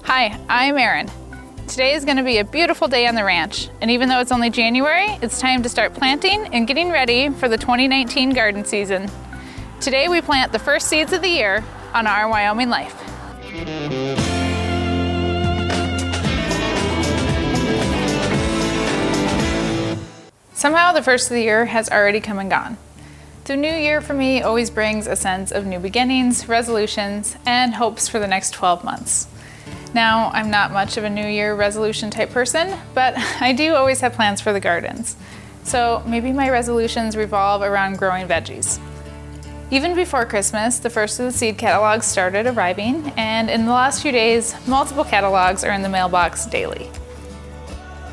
Hi, I'm Erin. Today is going to be a beautiful day on the ranch, and even though it's only January, it's time to start planting and getting ready for the 2019 garden season. Today we plant the first seeds of the year on Our Wyoming Life. Somehow the first of the year has already come and gone. The new year for me always brings a sense of new beginnings, resolutions, and hopes for the next 12 months. Now, I'm not much of a New Year resolution type person, but I do always have plans for the gardens. So maybe my resolutions revolve around growing veggies. Even before Christmas, the first of the seed catalogs started arriving, and in the last few days, multiple catalogs are in the mailbox daily.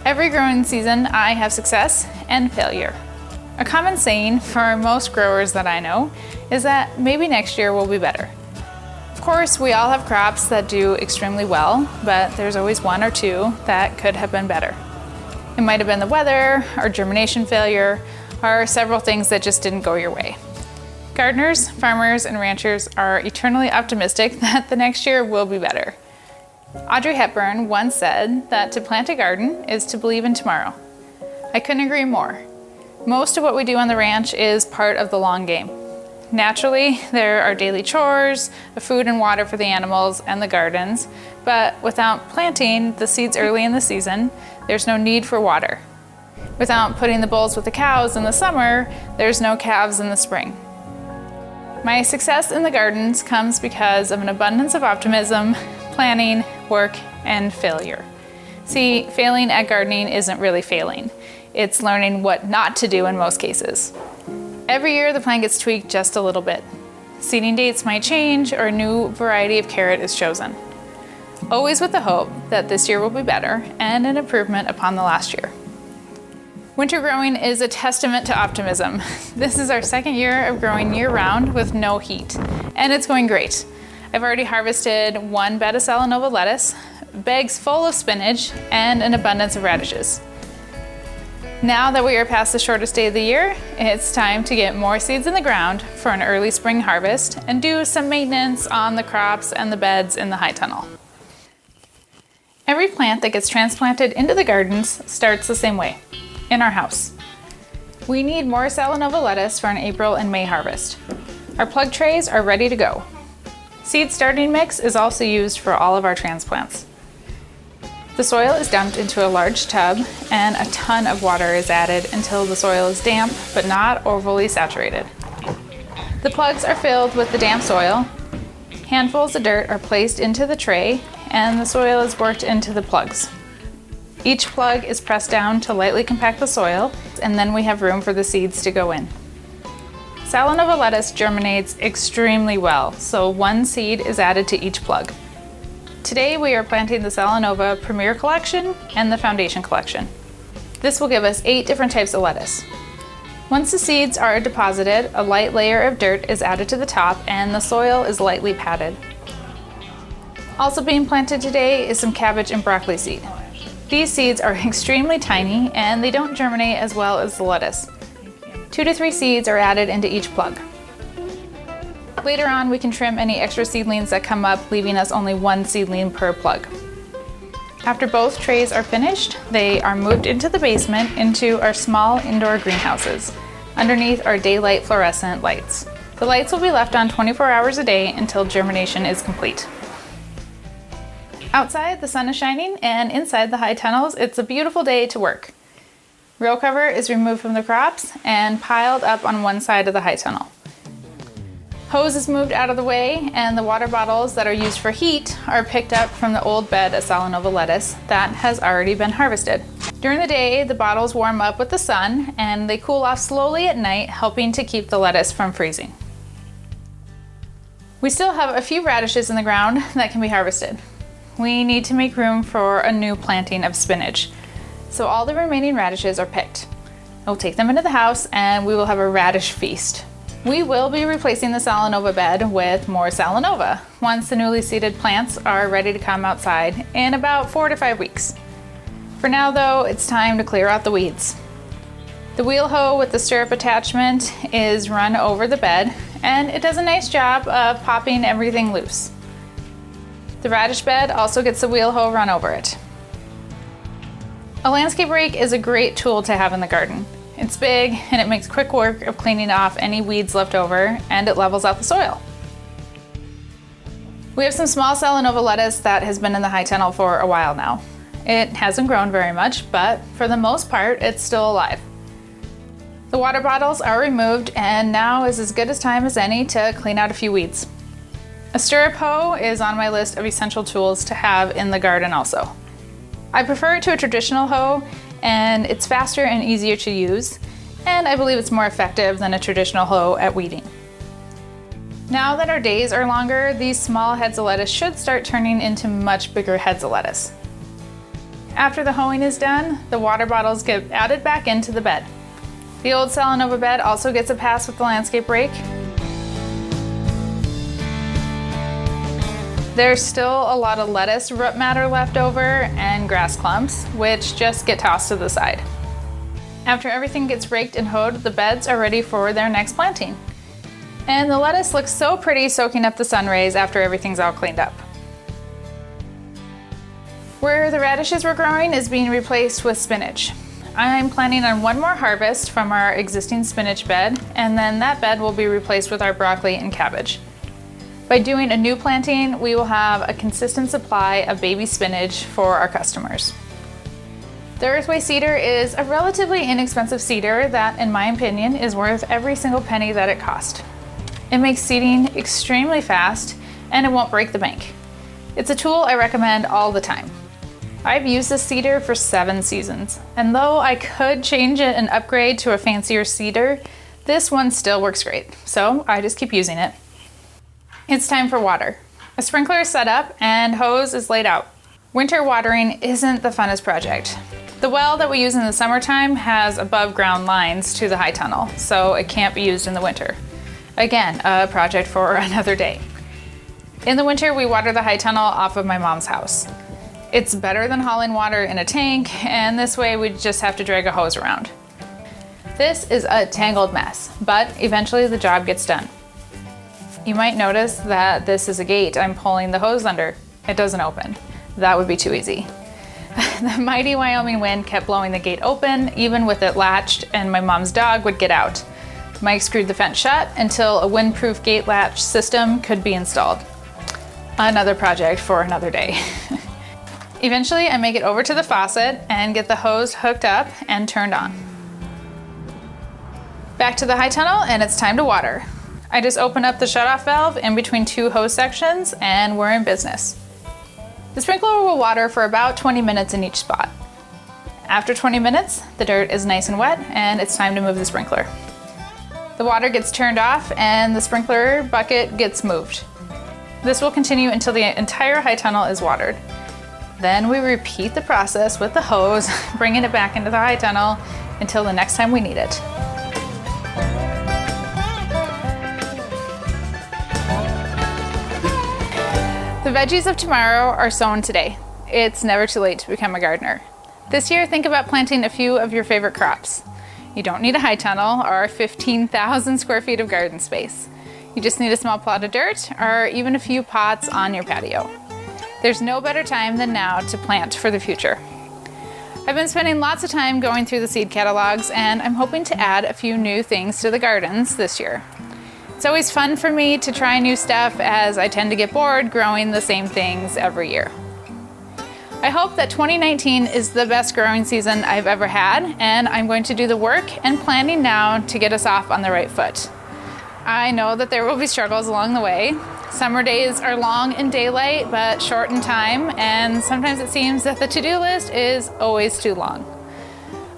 Every growing season, I have success and failure. A common saying for most growers that I know is that maybe next year will be better. Of course, we all have crops that do extremely well, but there's always one or two that could have been better. It might have been the weather, or germination failure, or several things that just didn't go your way. Gardeners, farmers, and ranchers are eternally optimistic that the next year will be better. Audrey Hepburn once said that to plant a garden is to believe in tomorrow. I couldn't agree more. Most of what we do on the ranch is part of the long game. Naturally, there are daily chores, food and water for the animals and the gardens, but without planting the seeds early in the season, there's no need for water. Without putting the bulls with the cows in the summer, there's no calves in the spring. My success in the gardens comes because of an abundance of optimism, planning, work, and failure. See, failing at gardening isn't really failing. It's learning what not to do in most cases. Every year the plan gets tweaked just a little bit. Seeding dates might change or a new variety of carrot is chosen. Always with the hope that this year will be better and an improvement upon the last year. Winter growing is a testament to optimism. This is our second year of growing year-round with no heat, and it's going great. I've already harvested one bed of Salanova lettuce, bags full of spinach, and an abundance of radishes. Now that we are past the shortest day of the year, it's time to get more seeds in the ground for an early spring harvest and do some maintenance on the crops and the beds in the high tunnel. Every plant that gets transplanted into the gardens starts the same way, in our house. We need more Salanova lettuce for an April and May harvest. Our plug trays are ready to go. Seed starting mix is also used for all of our transplants. The soil is dumped into a large tub and a ton of water is added until the soil is damp but not overly saturated. The plugs are filled with the damp soil, handfuls of dirt are placed into the tray, and the soil is worked into the plugs. Each plug is pressed down to lightly compact the soil, and then we have room for the seeds to go in. Salanova lettuce germinates extremely well, so one seed is added to each plug. Today we are planting the Salanova Premier Collection and the Foundation Collection. This will give us 8 different types of lettuce. Once the seeds are deposited, a light layer of dirt is added to the top and the soil is lightly padded. Also being planted today is some cabbage and broccoli seed. These seeds are extremely tiny and they don't germinate as well as the lettuce. 2 to 3 seeds are added into each plug. Later on, we can trim any extra seedlings that come up, leaving us only 1 seedling per plug. After both trays are finished, they are moved into the basement into our small indoor greenhouses, underneath our daylight fluorescent lights. The lights will be left on 24 hours a day until germination is complete. Outside, the sun is shining, and inside the high tunnels, it's a beautiful day to work. Row cover is removed from the crops and piled up on one side of the high tunnel. Hose is moved out of the way, and the water bottles that are used for heat are picked up from the old bed of Salanova lettuce that has already been harvested. During the day, the bottles warm up with the sun, and they cool off slowly at night, helping to keep the lettuce from freezing. We still have a few radishes in the ground that can be harvested. We need to make room for a new planting of spinach, so all the remaining radishes are picked. I'll take them into the house, and we will have a radish feast. We will be replacing the Salanova bed with more Salanova once the newly seeded plants are ready to come outside in about 4 to 5 weeks. For now though, it's time to clear out the weeds. The wheel hoe with the stirrup attachment is run over the bed, and it does a nice job of popping everything loose. The radish bed also gets the wheel hoe run over it. A landscape rake is a great tool to have in the garden. It's big and it makes quick work of cleaning off any weeds left over, and it levels out the soil. We have some small Salanova lettuce that has been in the high tunnel for a while now. It hasn't grown very much, but for the most part, it's still alive. The water bottles are removed, and now is as good a time as any to clean out a few weeds. A stirrup hoe is on my list of essential tools to have in the garden also. I prefer it to a traditional hoe, and it's faster and easier to use, and I believe it's more effective than a traditional hoe at weeding. Now that our days are longer, these small heads of lettuce should start turning into much bigger heads of lettuce. After the hoeing is done, the water bottles get added back into the bed. The old Salanova bed also gets a pass with the landscape rake. There's still a lot of lettuce root matter left over and grass clumps, which just get tossed to the side. After everything gets raked and hoed, the beds are ready for their next planting. And the lettuce looks so pretty soaking up the sun rays after everything's all cleaned up. Where the radishes were growing is being replaced with spinach. I'm planning on one more harvest from our existing spinach bed, and then that bed will be replaced with our broccoli and cabbage. By doing a new planting, we will have a consistent supply of baby spinach for our customers. The Earthway cedar is a relatively inexpensive cedar that, in my opinion, is worth every single penny that it cost. It makes seeding extremely fast, and it won't break the bank. It's a tool I recommend all the time. I've used this cedar for 7 seasons, and though I could change it and upgrade to a fancier cedar, this one still works great, so I just keep using it. It's time for water. A sprinkler is set up and hose is laid out. Winter watering isn't the funnest project. The well that we use in the summertime has above ground lines to the high tunnel, so it can't be used in the winter. Again, a project for another day. In the winter, we water the high tunnel off of my mom's house. It's better than hauling water in a tank, and this way we just have to drag a hose around. This is a tangled mess, but eventually the job gets done. You might notice that this is a gate I'm pulling the hose under. It doesn't open. That would be too easy. The mighty Wyoming wind kept blowing the gate open, even with it latched, and my mom's dog would get out. Mike screwed the fence shut until a windproof gate latch system could be installed. Another project for another day. Eventually, I make it over to the faucet and get the hose hooked up and turned on. Back to the high tunnel, and it's time to water. I just open up the shutoff valve in between 2 hose sections, and we're in business. The sprinkler will water for about 20 minutes in each spot. After 20 minutes, the dirt is nice and wet, and it's time to move the sprinkler. The water gets turned off, and the sprinkler bucket gets moved. This will continue until the entire high tunnel is watered. Then we repeat the process with the hose, bringing it back into the high tunnel until the next time we need it. The veggies of tomorrow are sown today. It's never too late to become a gardener. This year, think about planting a few of your favorite crops. You don't need a high tunnel or 15,000 square feet of garden space. You just need a small plot of dirt or even a few pots on your patio. There's no better time than now to plant for the future. I've been spending lots of time going through the seed catalogs, and I'm hoping to add a few new things to the gardens this year. It's always fun for me to try new stuff, as I tend to get bored growing the same things every year. I hope that 2019 is the best growing season I've ever had, and I'm going to do the work and planning now to get us off on the right foot. I know that there will be struggles along the way. Summer days are long in daylight, but short in time, and sometimes it seems that the to-do list is always too long.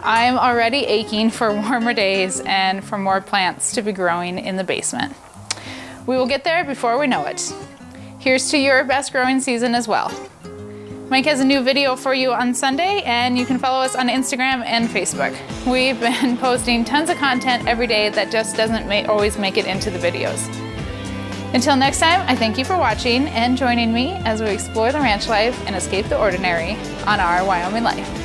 I'm already aching for warmer days and for more plants to be growing in the basement. We will get there before we know it. Here's to your best growing season as well. Mike has a new video for you on Sunday, and you can follow us on Instagram and Facebook. We've been posting tons of content every day that just doesn't always make it into the videos. Until next time, I thank you for watching and joining me as we explore the ranch life and escape the ordinary on Our Wyoming Life.